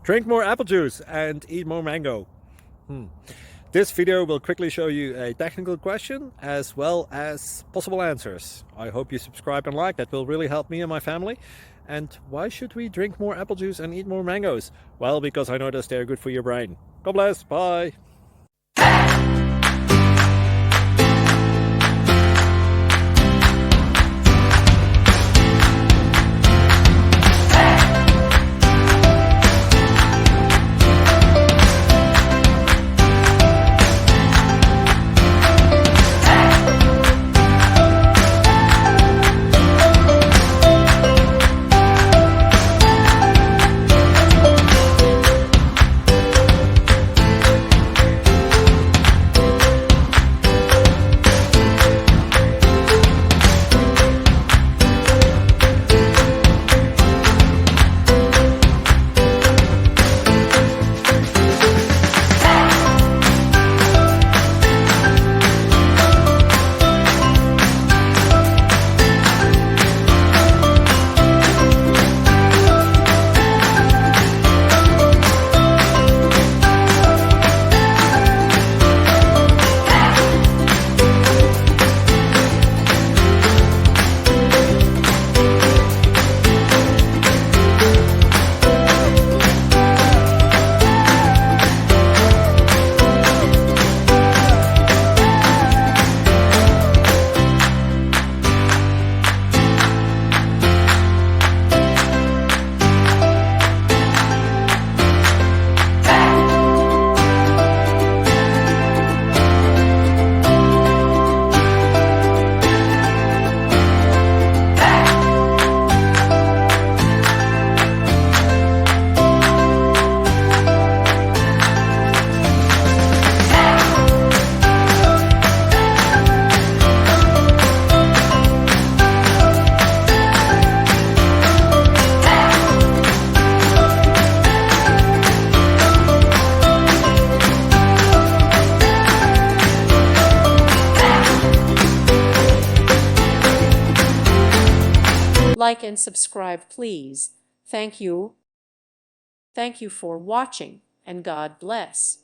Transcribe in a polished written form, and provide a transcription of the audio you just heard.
Drink more apple juice and eat more mango. This video will quickly show you a technical question as well as possible answers. I hope you subscribe and like, that will really help me and my family. And why should we drink more apple juice and eat more mangoes? Well, because I noticed they're good for your brain. God bless, bye. Like and subscribe, please. Thank you. Thank you for watching, and God bless.